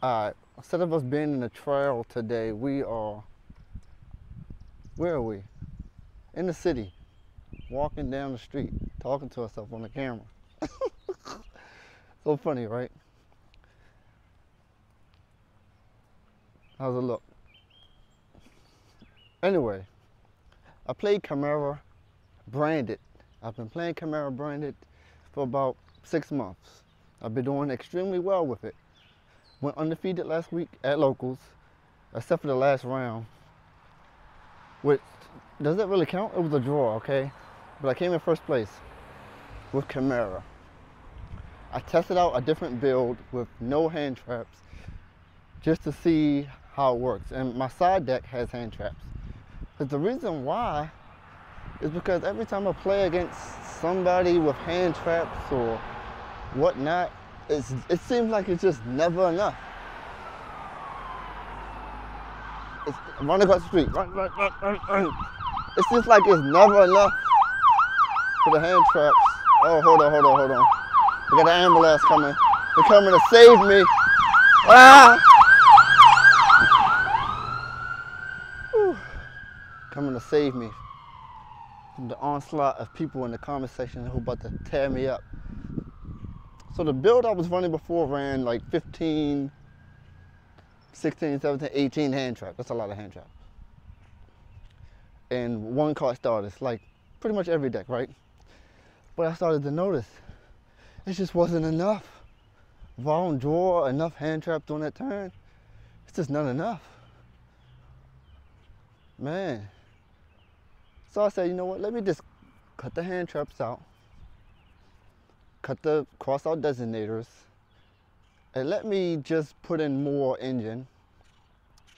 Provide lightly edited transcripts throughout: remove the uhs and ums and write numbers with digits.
Alright, instead of us being in the trail today, where are we? In the city, walking down the street, talking to ourselves on the camera. So funny, right? How's it look? Anyway, I played Camaro branded. I've been playing Camaro branded for about 6 months. I've been doing extremely well with it. Went undefeated last week at locals, except for the last round. Which, does that really count? It was a draw, okay? But I came in first place with Camaro. I tested out a different build with no hand traps just to see how it works. And my side deck has hand traps. But the reason why is because every time I play against somebody with hand traps or whatnot, it seems like it's just never enough. It's run across the street, run. It seems like it's never enough for the hand traps. Oh, hold on. We got the ambulance coming. They're coming to save me. Ah! Whew. Coming to save me from the onslaught of people in the comment section who about to tear me up. So the build I was running before ran like 15, 16, 17, 18 hand traps. That's a lot of hand traps. And 1 card starters, like pretty much every deck, right? But I started to notice it just wasn't enough. If I don't draw enough hand traps on that turn, it's just not enough. Man. So I said, you know what, let me just cut the hand traps out, cut the cross out designators, and let me just put in more engine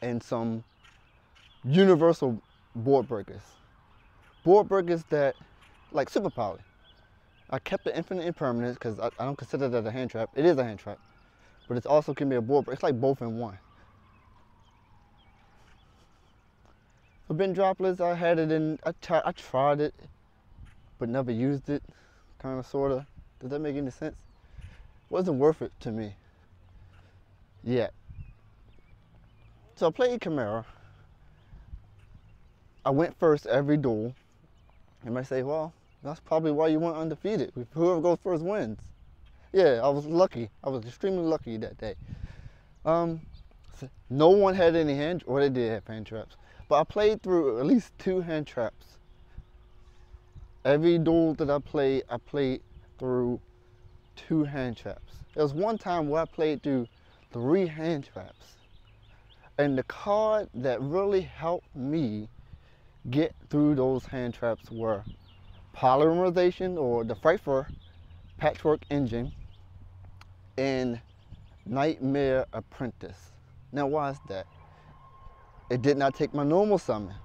and some universal board breakers. Board breakers that, like Super Poly. I kept the infinite impermanence because I don't consider that a hand trap. It is a hand trap, but it also can be a board breaker. It's like both in one. For bin droplets, I had it in, I tried it, but never used it, kind of, sort of. Does that make any sense? Wasn't worth it to me yet. So I played Camaro. I went first every duel. You might say, well, that's probably why you went undefeated. Whoever goes first wins. Yeah, I was lucky. I was extremely lucky that day. No one had any hand, or they did have hand traps. But I played through at least 2 hand traps. Every duel that I played through 2 hand traps. There was one time where I played through 3 hand traps. And the card that really helped me get through those hand traps were Polymerization, or the Frankfurt Patchwork Engine, and Nightmare Apprentice. Now why is that? It did not take my normal summon.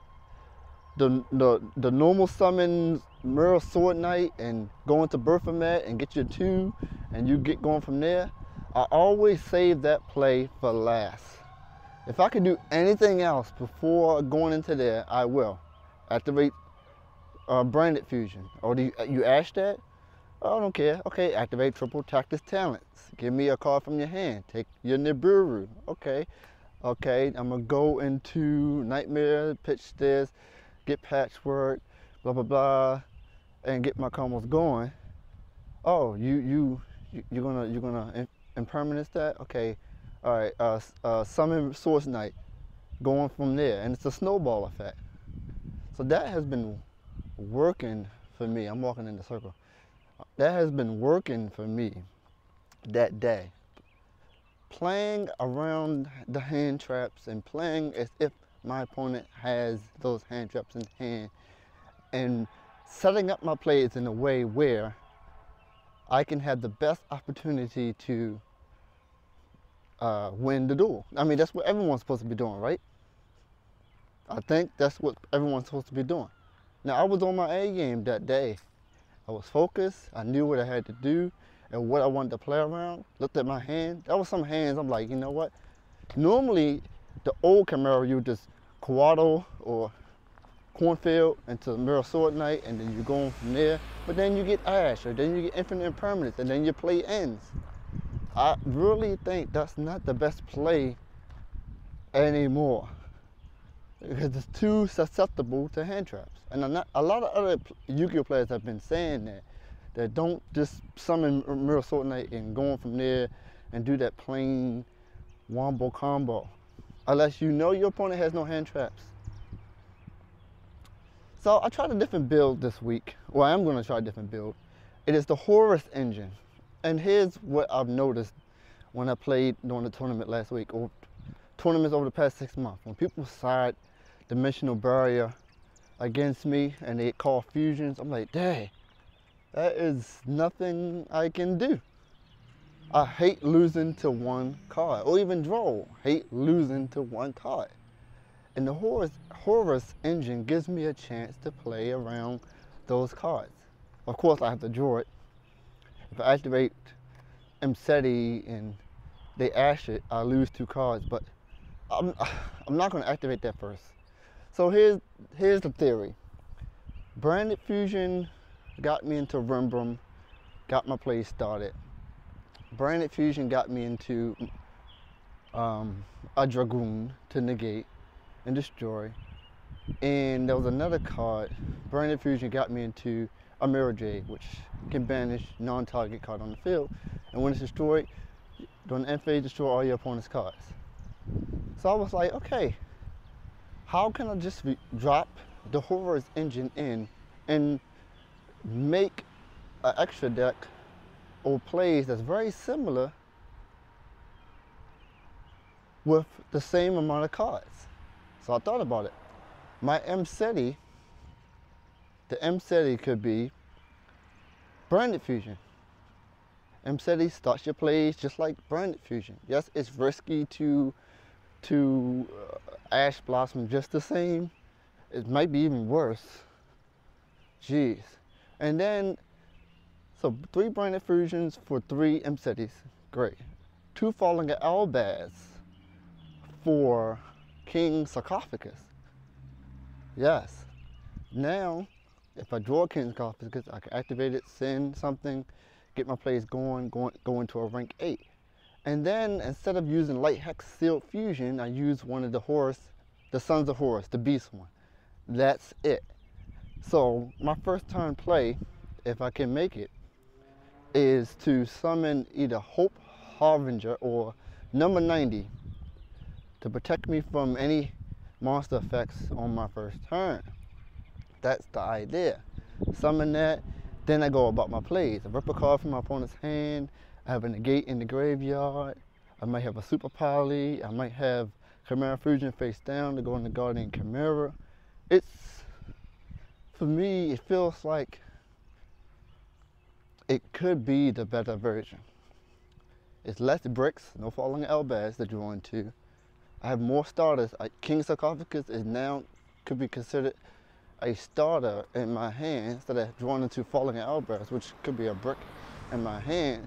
The normal summon Mirror Sword Knight and go into Baphomet and get your 2 and you get going from there. I always save that play for last. If I could do anything else before going into there, I will. Activate Branded Fusion. Or do you ash that? Oh, I don't care. Okay, activate Triple Tactics Talents. Give me a card from your hand. Take your Nibiru. Okay, I'm gonna go into Nightmare, pitch this, get Patchwork, blah blah blah, and get my combos going. Oh, you're gonna impermanence that? Okay, all right. Summon Source Knight, going from there, and it's a snowball effect. So that has been working for me. I'm walking in the circle. That has been working for me that day. Playing around the hand traps and playing as if my opponent has those hand traps in hand, and setting up my plays in a way where I can have the best opportunity to win the duel. I mean, that's what everyone's supposed to be doing, right? I think that's what everyone's supposed to be doing. Now, I was on my A game that day. I was focused. I knew what I had to do and what I wanted to play around. Looked at my hand. That was some hands. I'm like, you know what? Normally, the old Camaro, you just Quado or Cornfield into Mirror Sword Knight, and then you're going from there. But then you get Ash, or then you get Infinite Impermanence, and then your play ends. I really think that's not the best play anymore because it's too susceptible to hand traps. And a lot of other Yu-Gi-Oh players have been saying that don't just summon Mirror Sword Knight and go on from there and do that plain wombo combo unless you know your opponent has no hand traps. So I tried a different build this week. Well, I am going to try a different build. It is the Horus engine. And here's what I've noticed when I played during the tournament last week, or tournaments over the past 6 months. When people side dimensional barrier against me and they call fusions, I'm like, dang, that is nothing I can do. I hate losing to one card, or even draw. Hate losing to one card. And the Horus engine gives me a chance to play around those cards. Of course, I have to draw it. If I activate Mseti and they ash it, I lose 2 cards, but I'm not going to activate that first. So here's the theory. Branded Fusion got me into Rembrandt, got my play started. Branded Fusion got me into a Dragoon to negate and destroy. And there was another card, Branded Fusion got me into a Mirror Jade, which can banish non-target card on the field. And when it's destroyed, during the end phase, destroy all your opponent's cards. So I was like, okay, how can I just drop the Horus engine in and make an extra deck or plays that's very similar with the same amount of cards? So I thought about it. My Mseti, the Mseti could be Branded Fusion. Mseti starts your plays just like Branded Fusion. Yes, it's risky to Ash Blossom just the same. It might be even worse. Jeez. And then, so 3 Branded Fusions for 3 Msetis. Great. 2 Falling Albaz for King Sarcophagus. Yes. Now, if I draw King Sarcophagus, I can activate it, send something, get my plays going, go into a rank 8. And then, instead of using Light Hex Sealed Fusion, I use one of the Horus, the Sons of Horus, the Beast one. That's it. So, my first turn play, if I can make it, is to summon either Hope Harbinger or number 90 to protect me from any monster effects on my first turn. That's the idea. Summon that, then I go about my plays. I rip a card from my opponent's hand, I have a negate in the graveyard, I might have a Super Poly, I might have Chimera Fusion face down to go in the Guardian Chimera. For me, it feels like it could be the better version. It's less bricks, no Falling Albaz to draw into. I have more starters. King Sarcophagus is now, could be considered a starter in my hand instead of drawing into Falling Albaz, which could be a brick in my hand.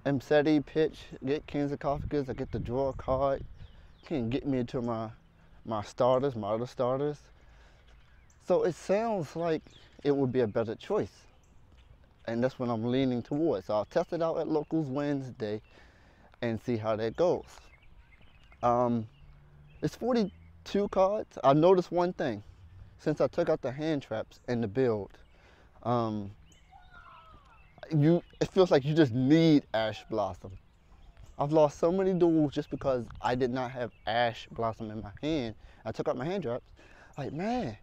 Mseti, pitch, get King Sarcophagus, I get to draw a card. Can get me into my starters, my other starters. So it sounds like it would be a better choice. And that's what I'm leaning towards. So I'll test it out at Locals Wednesday and see how that goes. It's 42 cards. I noticed one thing. Since I took out the hand traps in the build, it feels like you just need Ash Blossom. I've lost so many duels just because I did not have Ash Blossom in my hand. I took out my hand traps. Like, man,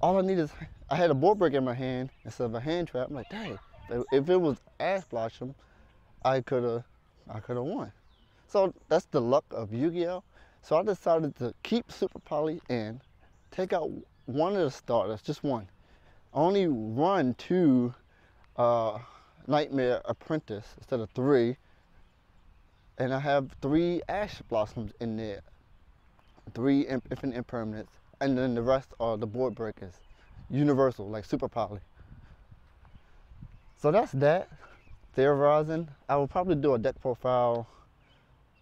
all I need is, I had a board break in my hand instead of a hand trap. I'm like, dang, if it was Ash Blossom, I could have won. So that's the luck of Yu-Gi-Oh! So I decided to keep Super Poly in, take out one of the starters, just one. Only run 2 Nightmare Apprentice instead of 3. And I have 3 Ash Blossoms in there, 3 Infinite Impermanents, and then the rest are the board breakers, universal, like Super Poly. So that's that, theorizing. I will probably do a deck profile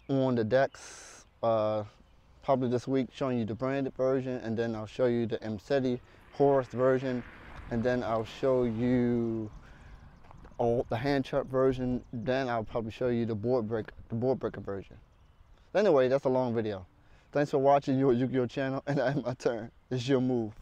on the decks probably this week, showing you the branded version, and then I'll show you the Mseti Horus version, and then I'll show you the hand trap version. Then I'll probably show you the board breaker version. Anyway, that's a long video. Thanks for watching your Yugioh channel, and at my turn, it's your move.